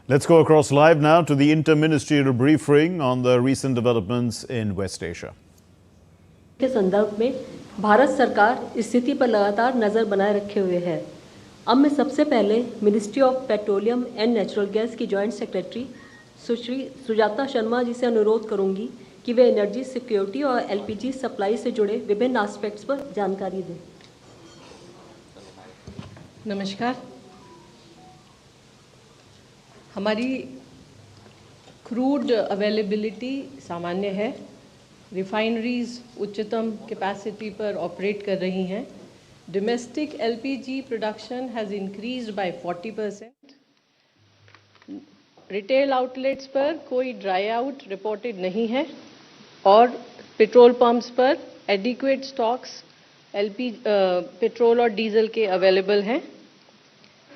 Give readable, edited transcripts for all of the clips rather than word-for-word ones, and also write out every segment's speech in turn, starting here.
Let's go across live now to the inter-ministerial briefing on the recent developments in West Asia. के संदर्भ में भारत सरकार स्थिति पर लगातार नज़र बनाए रखे हुए है। अब मैं सबसे पहले ministry of petroleum and natural gas की जॉइंट सेक्रेटरी सुश्री सुजाता शर्मा जी से अनुरोध करूंगी कि वे एनर्जी सिक्योरिटी और एलपीजी सप्लाई से जुड़े विभिन्न एस्पेक्ट्स पर जानकारी दें। नमस्कार। हमारी क्रूड अवेलेबिलिटी सामान्य है। रिफाइनरीज उच्चतम कैपेसिटी पर ऑपरेट कर रही हैं। Domestic LPG production has increased by 40%। Retail outlets पर कोई ड्राई आउट रिपोर्टेड नहीं है और पेट्रोल पंप्स पर एडिक्वेट स्टॉक्स पेट्रोल और डीजल के अवेलेबल हैं।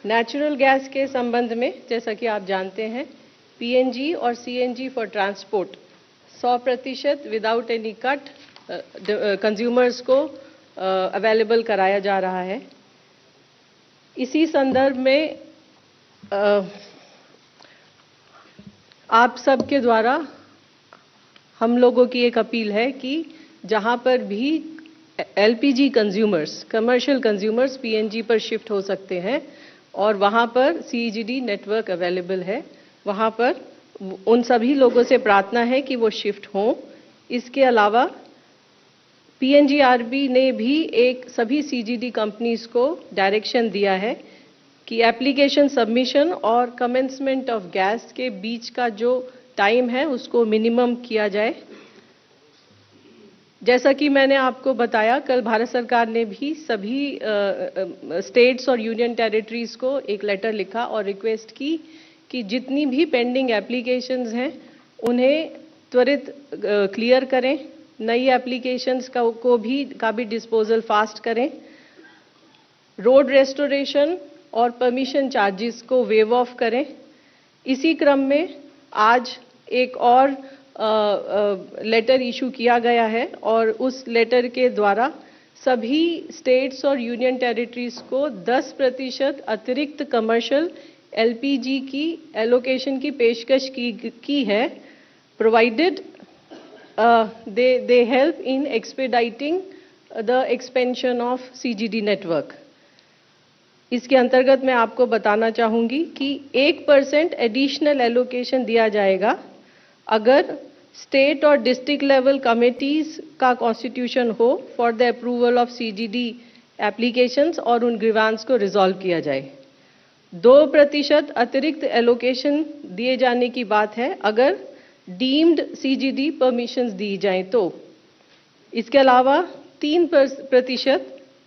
नेचुरल गैस के संबंध में जैसा कि आप जानते हैं, पीएनजी और CNG for transport 100% without any cut consumers को अवेलेबल कराया जा रहा है। इसी संदर्भ में आप सबके द्वारा हम लोगों की एक अपील है कि जहां पर भी LPG consumers, commercial consumers PNG पर शिफ्ट हो सकते हैं और वहां पर सीजीडी नेटवर्क अवेलेबल है, वहां पर उन सभी लोगों से प्रार्थना है कि वो शिफ्ट हों। इसके अलावा पीएनजीआरबी ने भी सभी सीजीडी कंपनीज को डायरेक्शन दिया है कि एप्लीकेशन सबमिशन और कमेंसमेंट ऑफ गैस के बीच का जो टाइम है उसको मिनिमम किया जाए। जैसा कि मैंने आपको बताया, कल भारत सरकार ने भी सभी स्टेट्स और यूनियन टेरिटरीज को एक लेटर लिखा और रिक्वेस्ट की कि जितनी भी पेंडिंग एप्लीकेशंस हैं उन्हें त्वरित क्लियर करें, नई एप्लीकेशंस का भी डिस्पोजल फास्ट करें, रोड रेस्टोरेशन और परमिशन चार्जेस को वेव ऑफ करें। इसी क्रम में आज एक और लेटर इशू किया गया है और उस लेटर के द्वारा सभी स्टेट्स और यूनियन टेरिटरीज को 10% अतिरिक्त कमर्शियल एलपीजी की एलोकेशन की पेशकश की है, provided they help in expediting the expansion of CGD network. इसके अंतर्गत मैं आपको बताना चाहूंगी कि 1% एडिशनल एलोकेशन दिया जाएगा अगर स्टेट और डिस्ट्रिक्ट लेवल कमिटीज का कॉन्स्टिट्यूशन हो for the approval of CGD applications और उन ग्रीवांस को रिजॉल्व किया जाए। 2% अतिरिक्त एलोकेशन दिए जाने की बात है अगर डीम्ड सीजीडी परमिशंस दी जाएं तो। इसके अलावा 3%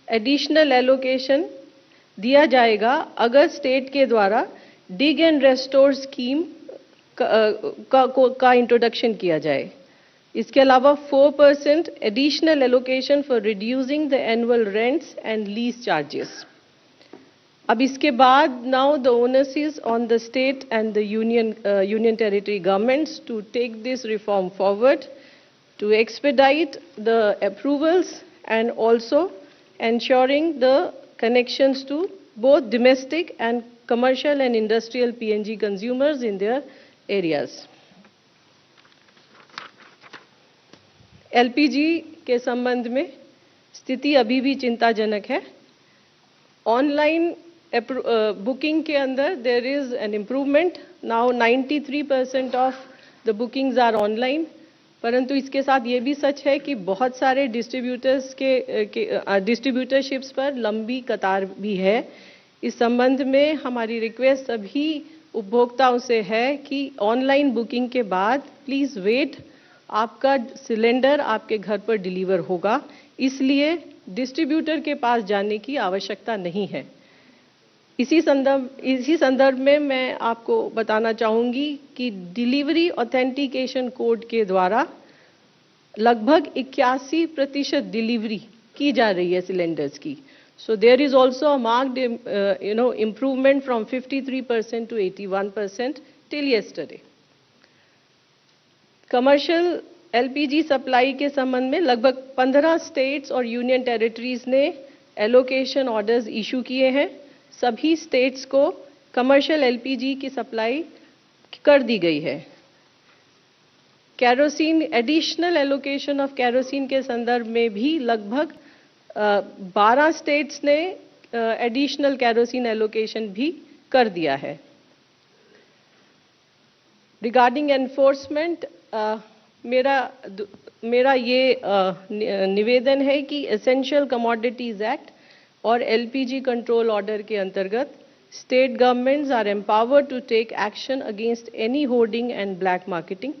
एडिशनल एलोकेशन दिया जाएगा अगर स्टेट के द्वारा डिग एंड रेस्टोर स्कीम का इंट्रोडक्शन किया जाए। इसके अलावा 4% additional allocation for reducing the annual rents and lease charges. अब इसके बाद now the onus is on the state and the union territory governments to take this reform forward to expedite the approvals and also ensuring the connections to both domestic and commercial and industrial PNG consumers in their areas. LPG के संबंध में स्थिति अभी भी चिंताजनक है। Online booking के अंदर there is an improvement, now 93% of the bookings are online, परंतु इसके साथ ये भी सच है कि बहुत सारे डिस्ट्रीब्यूटरशिप्स पर लंबी कतार भी है। इस संबंध में हमारी रिक्वेस्ट सभी उपभोक्ताओं से है कि ऑनलाइन बुकिंग के बाद प्लीज़ वेट, आपका सिलेंडर आपके घर पर डिलीवर होगा, इसलिए डिस्ट्रीब्यूटर के पास जाने की आवश्यकता नहीं है। इसी संदर्भ में मैं आपको बताना चाहूँगी कि डिलीवरी ऑथेंटिकेशन कोड के द्वारा लगभग 81% डिलीवरी की जा रही है सिलेंडर्स की। So there is also a marked improvement from 53% to 81% till yesterday. Commercial LPG supply के संबंध में लगभग 15 स्टेट्स और यूनियन टेरिटरीज ने एलोकेशन ऑर्डर्स इशू किए हैं। सभी स्टेट्स को कमर्शियल एलपीजी की सप्लाई कर दी गई है। Kerosene additional allocation of kerosene के संदर्भ में भी लगभग 12 स्टेट्स ने एडिशनल कैरोसिन एलोकेशन भी कर दिया है। रिगार्डिंग एनफोर्समेंट, मेरा ये निवेदन है कि एसेंशियल कमोडिटीज एक्ट और एलपीजी कंट्रोल ऑर्डर के अंतर्गत state governments are empowered to take action against any hoarding and black marketing,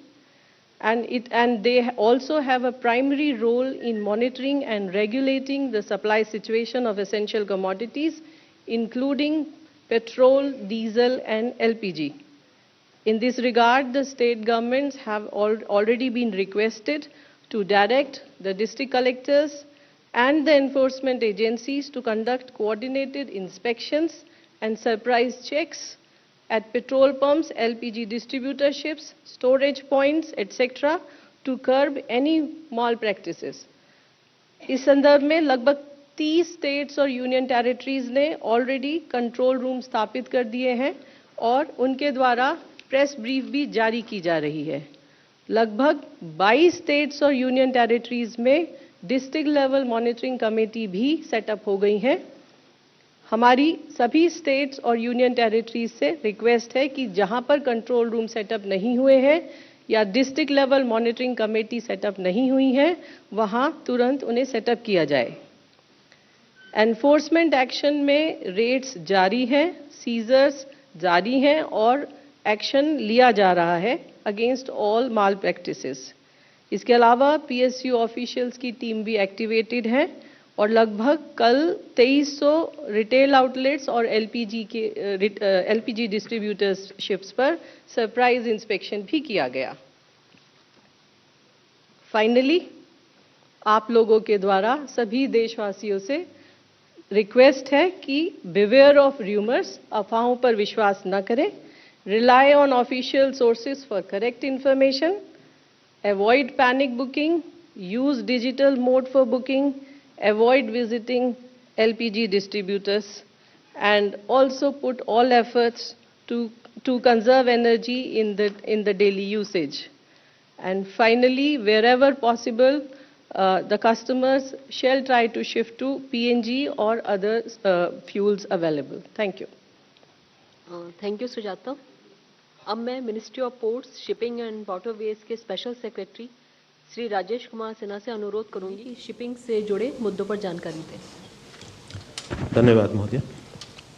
and they also have a primary role in monitoring and regulating the supply situation of essential commodities, including petrol, diesel, and LPG. In this regard, the state governments have already been requested to direct the district collectors and the enforcement agencies to conduct coordinated inspections and surprise checks at petrol pumps, LPG distributorships, storage points, etc. to curb any malpractices. इस संदर्भ में लगभग 30 states और union territories ने already control room स्थापित कर दिए हैं और उनके द्वारा प्रेस ब्रीफ भी जारी की जा रही है। लगभग 22 स्टेट्स और यूनियन टेरिटरीज में डिस्ट्रिक्ट लेवल मॉनिटरिंग कमेटी भी सेटअप हो गई हैं। हमारी सभी स्टेट्स और यूनियन टेरिटरीज से रिक्वेस्ट है कि जहां पर कंट्रोल रूम सेटअप नहीं हुए हैं या district level monitoring committee setup नहीं हुई है, वहां तुरंत उन्हें सेटअप किया जाए। एनफोर्समेंट एक्शन में रेड्स जारी हैं, सीजर्स जारी हैं और एक्शन लिया जा रहा है अगेंस्ट ऑल माल प्रैक्टिसेस। इसके अलावा पीएसयू ऑफिशियल्स की टीम भी एक्टिवेटेड है और लगभग कल 2300 रिटेल आउटलेट्स और एलपीजी डिस्ट्रीब्यूटरशिप्स पर सरप्राइज इंस्पेक्शन भी किया गया। फाइनली, आप लोगों के द्वारा सभी देशवासियों से रिक्वेस्ट है कि बिवेयर ऑफ र्यूमर्स, अफवाहों पर विश्वास न करें, rely on official sources for correct information, avoid panic booking, use digital mode for booking, avoid visiting LPG distributors, and also put all efforts to conserve energy in the daily usage. And finally, wherever possible, the customers shall try to shift to PNG or other fuels available. Thank you. Thank you Sujata. अब मैं ministry of ports, shipping and waterways के special secretary Shri Rajesh Kumar Sinha से अनुरोध करूंगी कि shipping से जुड़े मुद्दों पर जानकारी दें। धन्यवाद महोदय।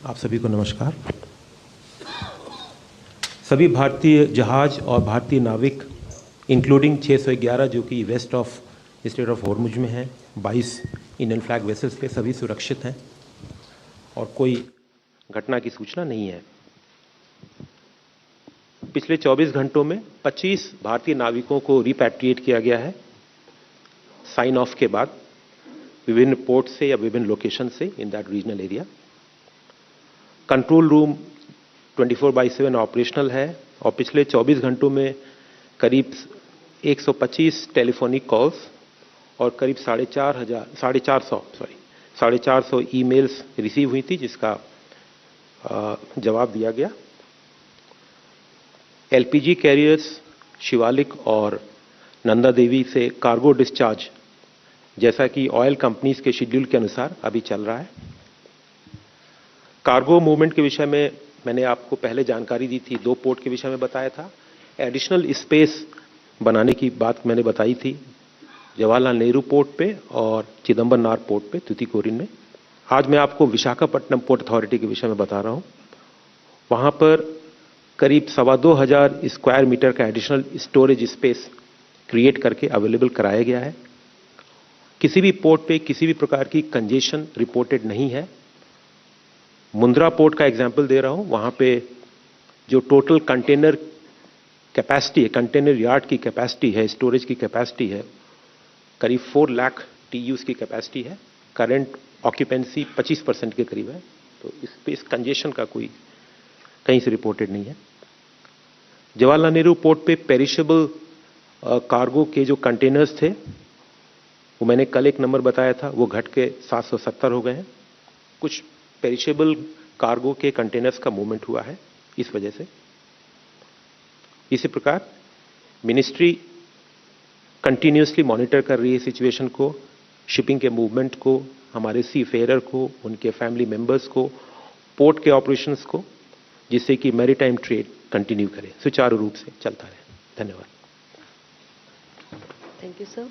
आप सभी को नमस्कार। सभी भारतीय जहाज और भारतीय नाविक इंक्लूडिंग 611 जो कि west of state of Hormuz में हैं, 22 इंडियन फ्लैग वेसल्स पे सभी सुरक्षित हैं और कोई घटना की सूचना नहीं है। पिछले 24 घंटों में 25 भारतीय नाविकों को रिपैट्रिएट किया गया है साइन ऑफ के बाद विभिन्न पोर्ट से या विभिन्न लोकेशन से in that regional area. Control room 24/7 operational है और पिछले 24 घंटों में करीब 125 टेलीफोनिक कॉल्स और करीब 450 ईमेल्स रिसीव हुई थी जिसका जवाब दिया गया। एलपीजी कैरियर्स शिवालिक और नंदा देवी से कार्गो डिस्चार्ज जैसा कि ऑयल कंपनीज के शेड्यूल के अनुसार अभी चल रहा है। कार्गो मूवमेंट के विषय में मैंने आपको पहले जानकारी दी थी, 2 पोर्ट के विषय में बताया था। एडिशनल स्पेस बनाने की बात मैंने बताई थी जवाहरलाल नेहरू पोर्ट पे और चिदम्बरनार पोर्ट पे तूतीकोरिन में। आज मैं आपको विशाखापट्टनम पोर्ट अथॉरिटी के विषय में बता रहा हूँ। वहाँ पर करीब 2,2500 स्क्वायर मीटर का एडिशनल स्टोरेज स्पेस क्रिएट करके अवेलेबल कराया गया है। किसी भी पोर्ट पे किसी भी प्रकार की कंजेशन रिपोर्टेड नहीं है। मुंद्रा पोर्ट का एग्जांपल दे रहा हूं, वहां पे जो टोटल कंटेनर कैपेसिटी है, कंटेनर यार्ड की कैपेसिटी है, स्टोरेज की कैपेसिटी है, करीब 4 लाख TEUs की कैपेसिटी है। करंट ऑक्यूपेंसी 25% के करीब है, तो स्पेस कंजेशन का कोई कहीं से रिपोर्टेड नहीं है। जवाहरलाल नेहरू पोर्ट पे पेरिशेबल कार्गो के जो कंटेनर्स थे वो मैंने कल एक नंबर बताया था, वो घट के 770 हो गए हैं। कुछ पेरिशेबल कार्गो के कंटेनर्स का मूवमेंट हुआ है इस वजह से। इसी प्रकार मिनिस्ट्री कंटिन्यूसली मॉनिटर कर रही है सिचुएशन को, शिपिंग के मूवमेंट को, हमारे सी फेयर को, उनके फैमिली मेंबर्स को, पोर्ट के ऑपरेशंस को, जिससे कि मैरीटाइम ट्रेड कंटिन्यू करे, सुचारू रूप से चलता रहे। धन्यवाद। Thank you sir.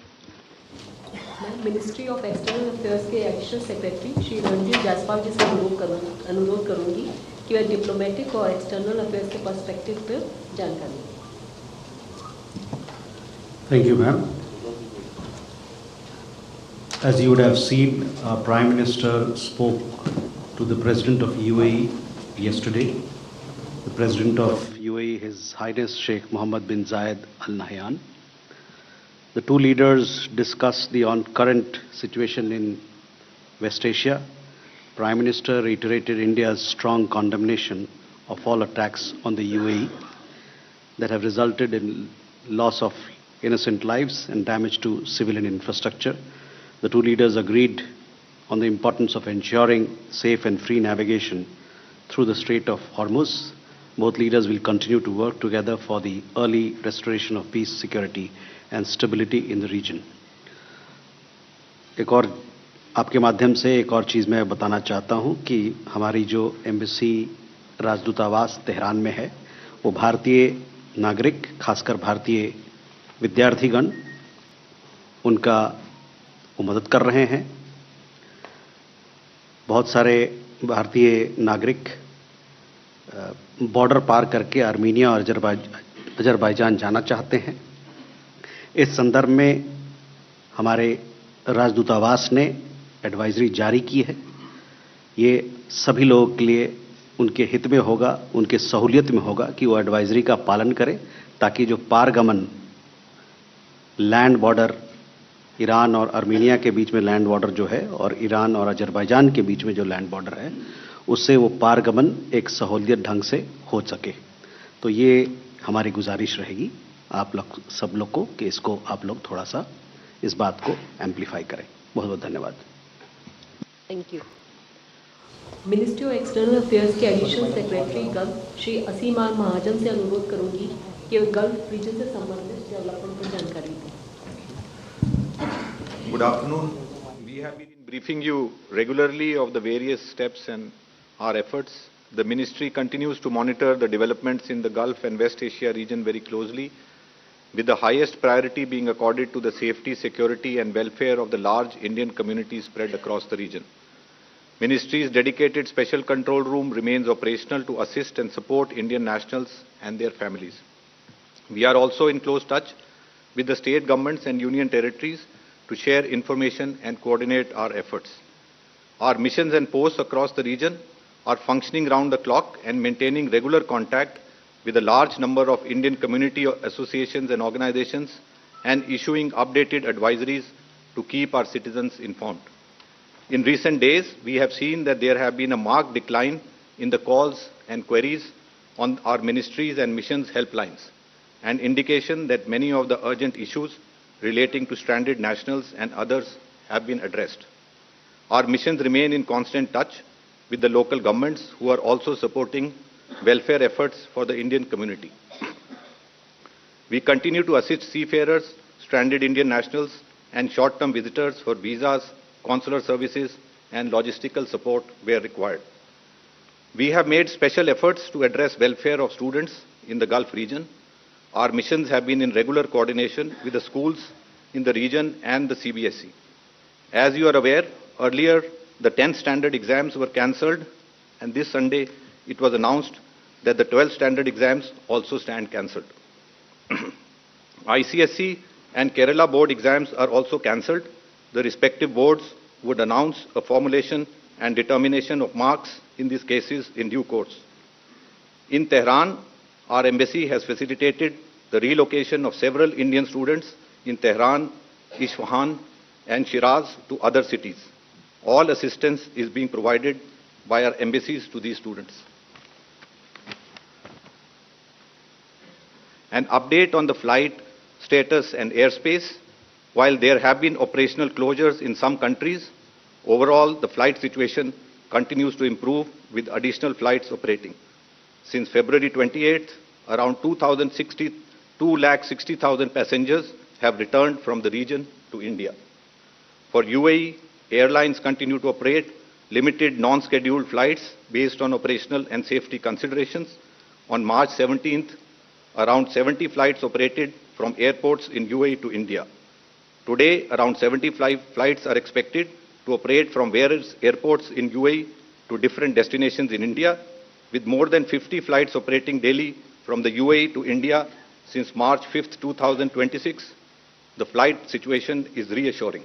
मैं मिनिस्ट्री ऑफ एक्सटर्नल अफेयर्स के एडिशनल सेक्रेटरी श्री रणजीत जायसवाल जी से अनुरोध करूंगी कि वह डिप्लोमेटिक और एक्सटर्नल अफेयर्स के पर्सपेक्टिव पर जानकारी दें। Thank you, ma'am. As you would have seen, our Prime Minister spoke to the President of UAE yesterday. The President of UAE, His Highness Sheikh Mohammed bin Zayed Al Nahyan. The two leaders discussed the current situation in West Asia. Prime Minister reiterated India's strong condemnation of all attacks on the UAE that have resulted in loss of innocent lives and damage to civilian infrastructure. The two leaders agreed on the importance of ensuring safe and free navigation through the Strait of Hormuz. Both leaders will continue to work together for the early restoration of peace, security and stability in the region. एक और आपके माध्यम से एक और चीज़ मैं बताना चाहता हूं कि हमारी जो एम्बेसी राजदूतावास तेहरान में है, वो भारतीय नागरिक, खासकर भारतीय विद्यार्थीगण, उनका वो मदद कर रहे हैं। बहुत सारे भारतीय नागरिक बॉर्डर पार करके आर्मीनिया और अजरबैजान जाना चाहते हैं। इस संदर्भ में हमारे राजदूतावास ने एडवाइजरी जारी की है। ये सभी लोगों के लिए उनके हित में होगा, उनके सहूलियत में होगा कि वो एडवाइजरी का पालन करें, ताकि जो पारगमन लैंड बॉर्डर ईरान और आर्मीनिया के बीच में लैंड बॉर्डर जो है और ईरान और अजरबैजान के बीच में जो लैंड बॉर्डर है, उससे वो पारगमन एक सहूलियत ढंग से हो सके। तो ये हमारी गुजारिश रहेगी आप लोग सब लोग को कि इसको आप लोग थोड़ा सा इस बात को एम्पलीफाई करें। बहुत बहुत धन्यवाद। Thank you. Ministry of external affairs के एडिशनल सेक्रेटरी गल्फ श्री असीमान महाजन से अनुरोध करूंगी कि वे गल्फ रीजन से संबंधित डेवलपमेंट पर जानकारी दें। Good afternoon. We have been briefing you regularly of the various steps and our efforts. The ministry continues to monitor the developments in the Gulf and West Asia region very closely, with the highest priority being accorded to the safety, security and welfare of the large Indian community spread across the region. Ministry's dedicated special control room remains operational to assist and support Indian nationals and their families. We are also in close touch with the state governments and union territories to share information and coordinate our efforts. Our missions and posts across the region are functioning round the clock and maintaining regular contact with a large number of Indian community associations and organizations and issuing updated advisories to keep our citizens informed. In recent days, we have seen that there have been a marked decline in the calls and queries on our ministries and missions helplines, an indication that many of the urgent issues relating to stranded nationals and others have been addressed. Our missions remain in constant touch with the local governments who are also supporting welfare efforts for the Indian community. We continue to assist seafarers, stranded Indian nationals and short-term visitors for visas, consular services and logistical support where required. We have made special efforts to address welfare of students in the Gulf region. Our missions have been in regular coordination with the schools in the region and the CBSE. As you are aware, earlier the 10th standard exams were cancelled, and this Sunday it was announced that the 12th standard exams also stand cancelled. ICSE and Kerala board exams are also cancelled. The respective boards would announce a formulation and determination of marks in these cases in due course. In Tehran, our embassy has facilitated the relocation of several Indian students in Tehran, Isfahan and Shiraz to other cities. All assistance is being provided by our embassies to these students. An update on the flight status and airspace. While there have been operational closures in some countries, overall the flight situation continues to improve with additional flights operating. Since February 28th, around 2,60,000 passengers have returned from the region to India. For UAE, airlines continue to operate limited non-scheduled flights based on operational and safety considerations. On March 17th, around 70 flights operated from airports in UAE to India. Today, around 75 flights are expected to operate from various airports in UAE to different destinations in India, with more than 50 flights operating daily from the UAE to India since March 5th, 2026. The flight situation is reassuring.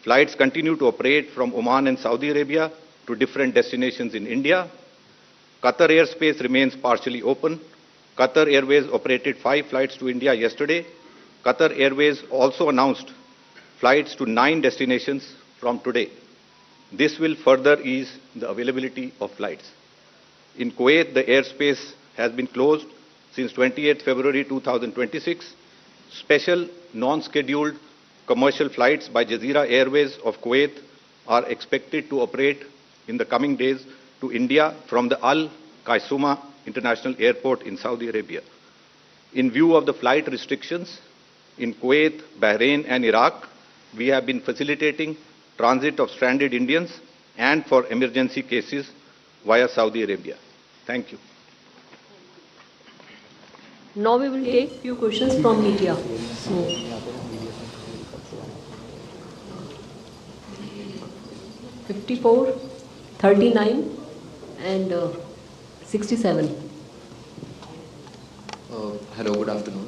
Flights continue to operate from Oman and Saudi Arabia to different destinations in India. Qatar airspace remains partially open. Qatar Airways operated 5 flights to India yesterday. Qatar Airways also announced flights to 9 destinations from today. This will further ease the availability of flights. In Kuwait, the airspace has been closed since 28 February 2026. Special non-scheduled commercial flights by Jazeera Airways of Kuwait are expected to operate in the coming days to India from the Al Qaisuma International Airport in Saudi Arabia. In view of the flight restrictions in Kuwait, Bahrain and Iraq, we have been facilitating transit of stranded Indians and for emergency cases via Saudi Arabia. Thank you. Now we will take few questions from media. So, 54, 39 and 67. Hello, good afternoon.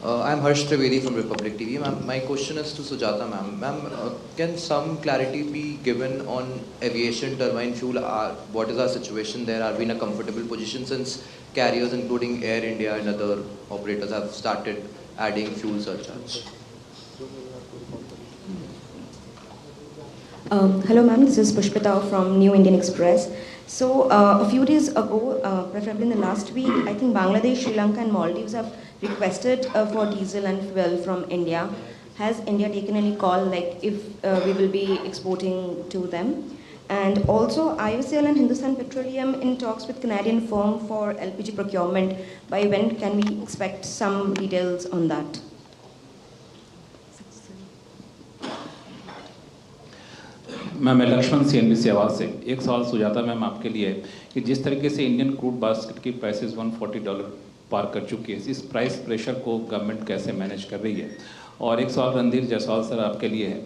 I'm Harsh Trivedi from Republic TV. Ma'am, my question is to Sujata ma'am. Ma'am, can some clarity be given on aviation turbine fuel? What is our situation there? Are we in a comfortable position since carriers including Air India and other operators have started adding fuel surcharge? Hello ma'am, this is Pushpita from New Indian Express. So a few days ago, preferably in the last week, I think Bangladesh, Sri Lanka and Maldives have requested for diesel and fuel from India. Has India taken any call, like if we will be exporting to them? And also IOCL and Hindustan Petroleum in talks with Canadian firm for LPG procurement. By when can we expect some details on that? मैं Lakshman CNBC आवाज़ से एक सवाल Sujata ma'am आपके लिए है कि जिस तरीके से इंडियन क्रूड बास्केट की प्राइसेस $140 पार कर चुकी है, इस प्राइस प्रेशर को गवर्नमेंट कैसे मैनेज कर रही है? और एक सवाल रणधीर जायसवाल सर आपके लिए है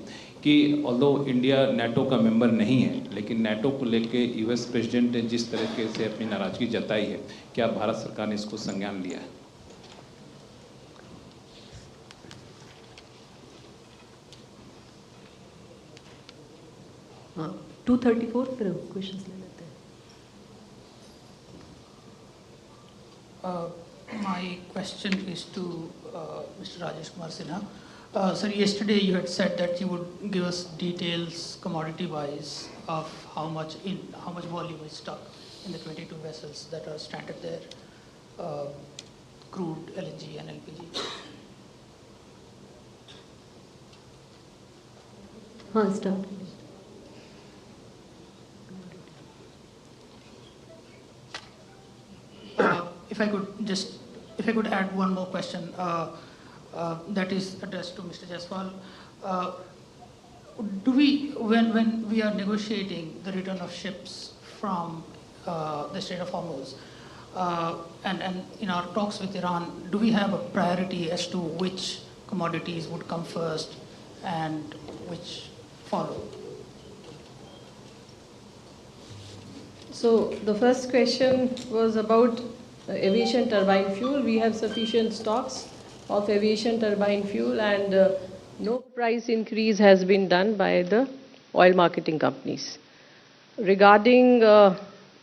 कि ऑल्दो इंडिया नेटो का मेंबर नहीं है, लेकिन नेटो को लेके US प्रेसिडेंट ने जिस तरीके से अपनी नाराज़गी जताई है, क्या भारत सरकार ने इसको संज्ञान लिया है? हाँ, 234 फिर क्वेश्चंस ले लेते हैं. My question is to Mr. Rajesh Kumar Sinha. Sir, yesterday you had said that you would give us details, commodity-wise, of how much volume is stuck in the 22 vessels that are stranded there, crude, LNG, and LPG. हाँ, start. If I could add one more question, that is addressed to Mr. Jaiswal. When we are negotiating the return of ships from the Strait of Hormuz, and in our talks with Iran, do we have a priority as to which commodities would come first and which follow? So the first question was about aviation turbine fuel. We have sufficient stocks of aviation turbine fuel, and no price increase has been done by the oil marketing companies. Regarding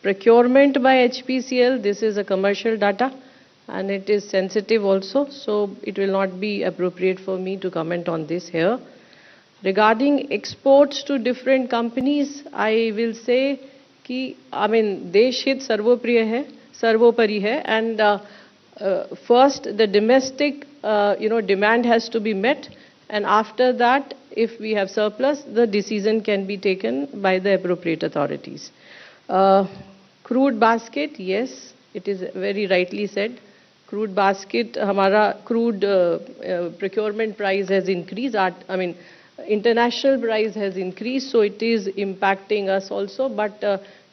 procurement by HPCL, this is a commercial data and it is sensitive also, so it will not be appropriate for me to comment on this here. Regarding exports to different companies, I will say कि देश हित सर्वोपरि है, and first the domestic demand has to be met, and after that, if we have surplus, the decision can be taken by the appropriate authorities. Crude basket, yes, it is very rightly said. Crude basket, हमारा crude procurement price has increased. International price has increased, so it is impacting us also. But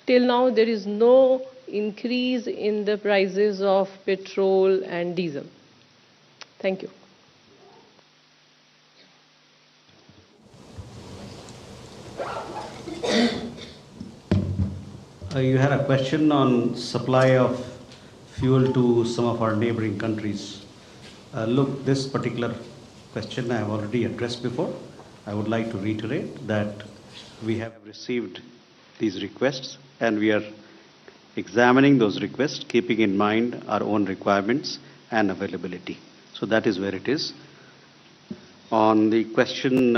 till now, there is no increase in the prices of petrol and diesel. Thank you. You had a question on supply of fuel to some of our neighboring countries. Look, this particular question I have already addressed before. I would like to reiterate that we have received these requests and we are examining those requests, keeping in mind our own requirements and availability. So that is where it is. On the question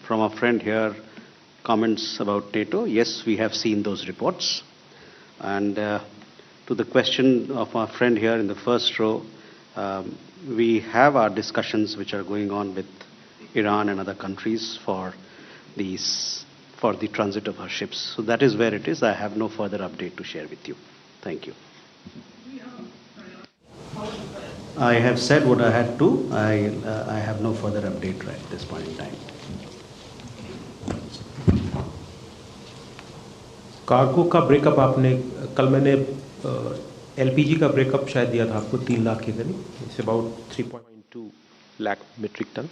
from a friend here, comments about NATO, yes, we have seen those reports. And to the question of our friend here in the first row, we have our discussions which are going on with Iran and other countries for the transit of our ships. So that is where it is. I have no further update to share with you. Thank you. I have said what I had to. I have no further update right at this point in time. Cargo का breakup आपने कल मैंने LPG का breakup शायद दिया था आपको 3 लाख के करीब. It's about 3.2 lakh metric ton.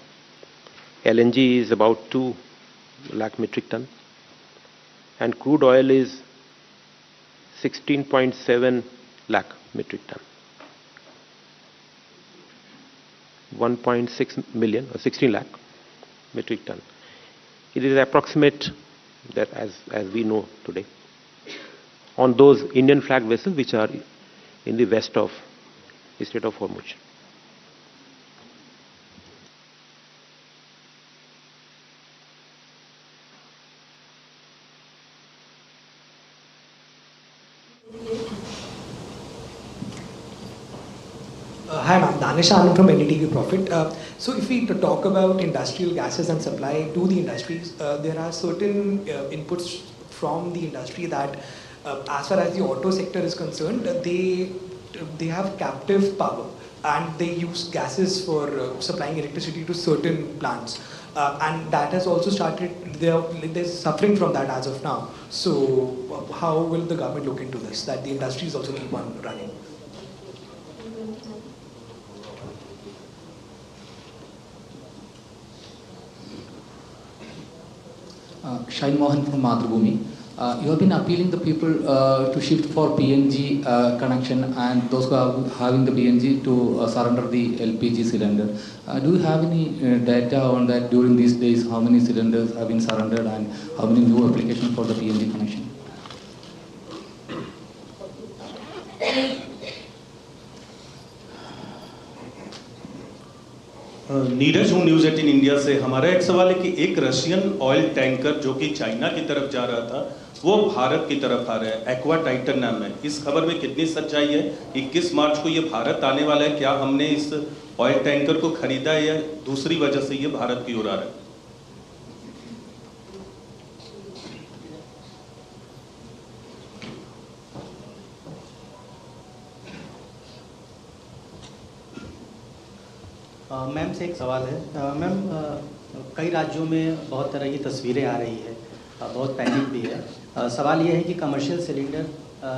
LNG is about 2 lakh metric ton, and crude oil is 16.7 lakh metric ton. 1.6 million or 16 lakh metric ton. It is approximate that as we know today on those Indian flag vessels which are in the west of the Strait of Hormuz. Hi ma'am, Danish Anand from NDTV Profit. So if we talk about industrial gases and supply to the industries, there are certain inputs from the industry that as far as the auto sector is concerned, they have captive power and they use gases for supplying electricity to certain plants. And that has also started, they're suffering from that as of now. So how will the government look into this, that the industries also keep on running? Shain Mohan from Madhubhumi. You have been appealing the people to shift for PNG connection and those who are having the PNG to surrender the LPG cylinder. Do you have any data on that during these days? How many cylinders have been surrendered and how many new applications for the PNG connection? Neeraj हूँ news 18 India से. हमारा एक सवाल है कि एक Russian oil tanker जो कि चाइना की तरफ जा रहा था वो भारत की तरफ आ रहा है. एक्वा टाइटन नाम है. इस खबर में कितनी सच्चाई है? 21 मार्च को ये भारत आने वाला है. क्या हमने इस ऑयल टैंकर को खरीदा है या दूसरी वजह से ये भारत की ओर आ रहा है? मैम से एक सवाल है. मैम कई राज्यों में बहुत तरह की तस्वीरें आ रही है, बहुत पैनिक भी है. सवाल ये है कि कमर्शियल सिलेंडर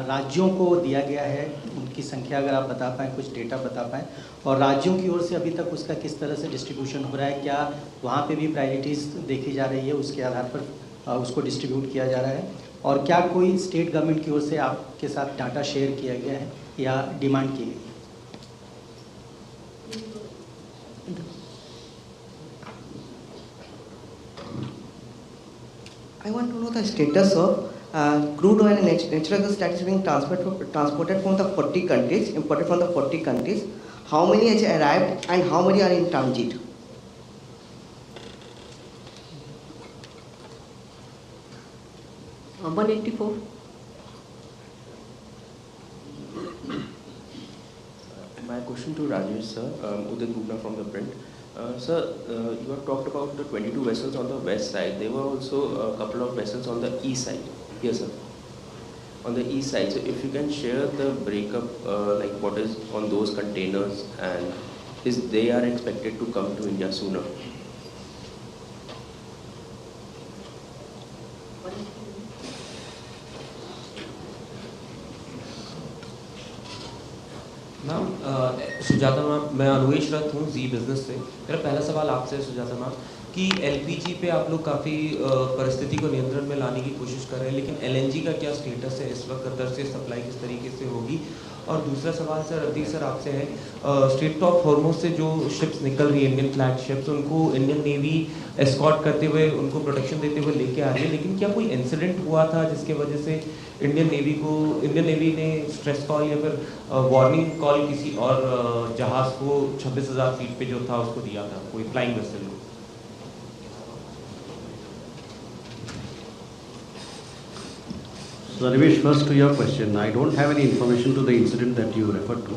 राज्यों को दिया गया है, उनकी संख्या अगर आप बता पाएँ, कुछ डेटा बता पाएँ, और राज्यों की ओर से अभी तक उसका किस तरह से डिस्ट्रीब्यूशन हो रहा है. क्या वहाँ पे भी प्रायोरिटीज़ देखी जा रही है, उसके आधार पर उसको डिस्ट्रीब्यूट किया जा रहा है, और क्या कोई स्टेट गवर्नमेंट की ओर से आपके साथ डाटा शेयर किया गया है या डिमांड की गई? I want to know the status of crude oil and natural gas that is being transported from the 40 countries, imported from the 40 countries. How many has arrived and how many are in transit? Uh, 184. My question to Rajesh sir, Udit Gupta from the print. Sir, you have talked about the 22 vessels on the west side. There were also a couple of vessels on the east side. Yes, sir. on the east side. So if you can share the breakup, like what is on those containers, and is they are expected to come to India sooner? Ma'am Sujata ma'am, मैं अनुवेश रथ हूँ जी business से। मेरा पहला सवाल आपसे है Sujata ma'am कि LPG पे आप लोग काफ़ी परिस्थिति को नियंत्रण में लाने की कोशिश कर रहे हैं, लेकिन एलएनजी का क्या स्टेटस है इस वक्त, अदर से सप्लाई किस तरीके से होगी? और दूसरा सवाल सर अतीक सर आपसे है, स्ट्रेट ऑफ हॉर्मुज से जो शिप्स निकल रही है, इंडियन फ्लैग शिप्स, उनको इंडियन नेवी एस्कॉर्ट करते हुए उनको प्रोटेक्शन देते हुए लेके आ रही है, लेकिन क्या कोई इंसिडेंट हुआ था जिसके वजह से इंडियन नेवी ने स्ट्रेस कॉल या फिर वार्निंग कॉल किसी और जहाज़ को 26,000 फीट पे जो था उसको दिया था, कोई फ्लाइंग वेसल को? So, Ravish, first to your question, I don't have any information to the incident that you referred to.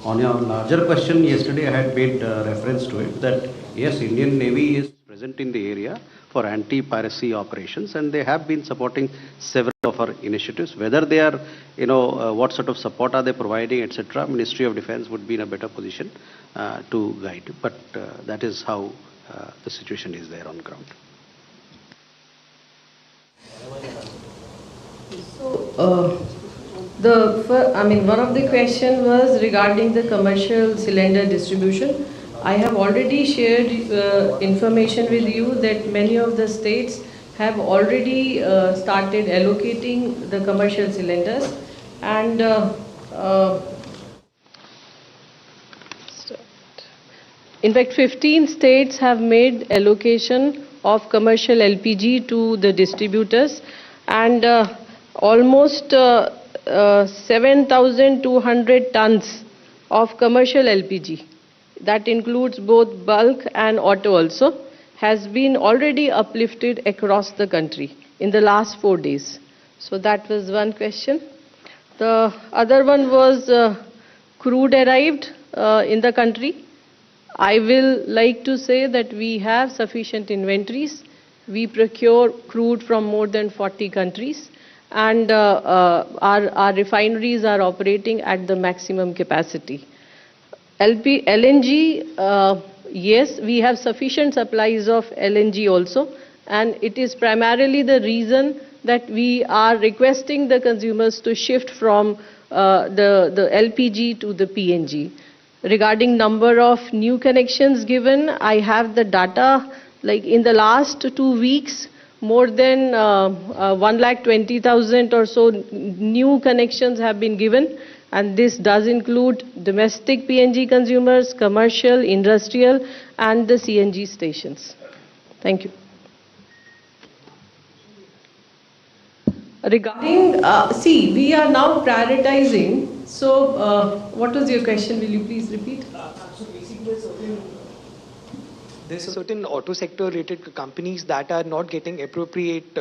On your larger question, yesterday I had made reference to it that yes, Indian Navy is present in the area for anti-piracy operations, and they have been supporting several of our initiatives. Whether they are, what sort of support are they providing, etc., Ministry of Defence would be in a better position to guide. But that is how the situation is there on ground. One of the question was regarding the commercial cylinder distribution. I have already shared information with you that many of the states have already started allocating the commercial cylinders, and in fact 15 states have made allocation of commercial LPG to the distributors, and almost 7,200 tons of commercial LPG, that includes both bulk and auto also, has been already uplifted across the country in the last 4 days. So that was one question. The other one was crude arrived in the country. I will like to say that we have sufficient inventories. We procure crude from more than 40 countries, and our refineries are operating at the maximum capacity. LNG, yes, we have sufficient supplies of LNG also, and it is primarily the reason that we are requesting the consumers to shift from the LPG to the PNG. Regarding number of new connections given, I have the data, like in the last 2 weeks, more than 1,20,000 or so new connections have been given, and this does include domestic PNG consumers, commercial, industrial, and the CNG stations. Thank you. Regarding, we are now prioritizing. So, what was your question? Will you please repeat? So basically, there's certain auto sector related companies that are not getting appropriate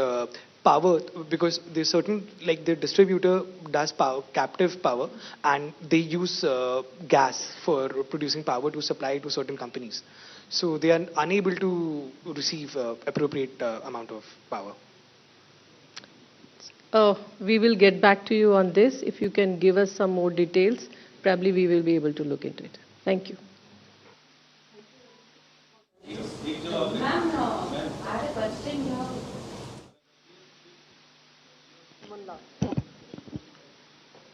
power, because there's certain, like the distributor does power, captive power, and they use gas for producing power to supply to certain companies. So they are unable to receive appropriate amount of power. We will get back to you on this. If you can give us some more details, probably we will be able to look into it. Thank you. Ma'am, I have a question here.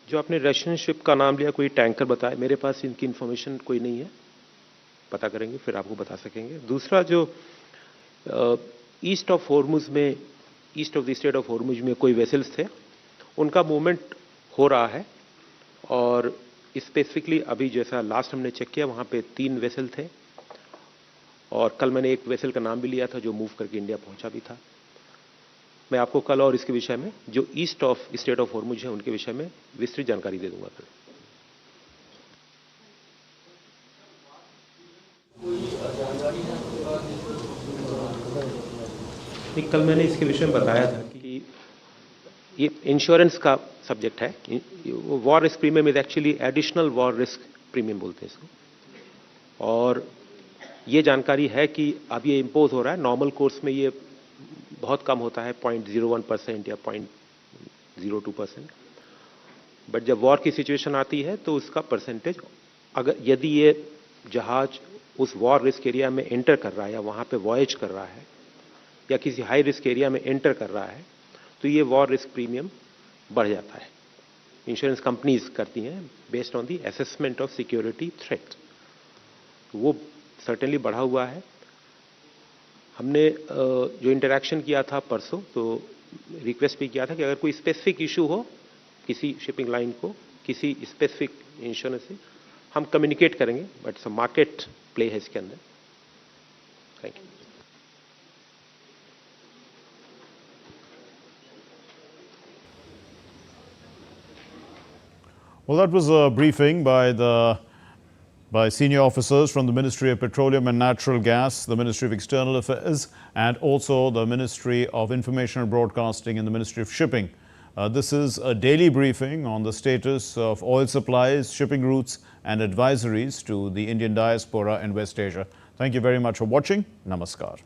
जो आपने Russian ship का नाम लिया, कोई tanker बताया, मेरे पास इनकी information कोई नहीं है, पता करेंगे फिर आपको बता सकेंगे। दूसरा, जो ईस्ट ऑफ हॉर्मुज में, east of the state of Hormuz में कोई वेसल्स थे, उनका मूवमेंट हो रहा है, और स्पेसिफिकली अभी जैसा लास्ट हमने चेक किया वहाँ पे 3 वेसल थे, और कल मैंने एक वेसल का नाम भी लिया था जो मूव करके इंडिया पहुंचा भी था। मैं आपको कल और इसके विषय में, जो east of state of Hormuz है उनके विषय में विस्तृत जानकारी दे दूंगा कल। कल मैंने इसके विषय में बताया था कि ये इंश्योरेंस का सब्जेक्ट है। War risk premium is actually additional war risk premium बोलते हैं इसको, और ये जानकारी है कि अब ये इम्पोज हो रहा है। नॉर्मल कोर्स में ये बहुत कम होता है, 0.01% या 0.02%, बट जब वॉर की सिचुएशन आती है तो उसका परसेंटेज, अगर यदि ये जहाज उस वॉर रिस्क एरिया में एंटर कर रहा है या वहाँ पे वॉयज कर रहा है या किसी हाई रिस्क एरिया में एंटर कर रहा है, तो ये वॉर रिस्क प्रीमियम बढ़ जाता है। इंश्योरेंस कंपनीज करती हैं based on the assessment of security threat, वो सर्टेनली बढ़ा हुआ है। हमने जो इंटरेक्शन किया था परसों, तो रिक्वेस्ट भी किया था कि अगर कोई स्पेसिफिक इशू हो किसी शिपिंग लाइन को, किसी स्पेसिफिक इंश्योरेंस से, हम कम्युनिकेट करेंगे, बट सब मार्केट प्ले है इसके अंदर। Thank you. Well, that was a briefing by senior officers from the Ministry of Petroleum and Natural Gas, the Ministry of External Affairs, and also the Ministry of Information and Broadcasting and the Ministry of Shipping. This is a daily briefing on the status of oil supplies, shipping routes, and advisories to the Indian diaspora in West Asia. Thank you very much for watching. Namaskar.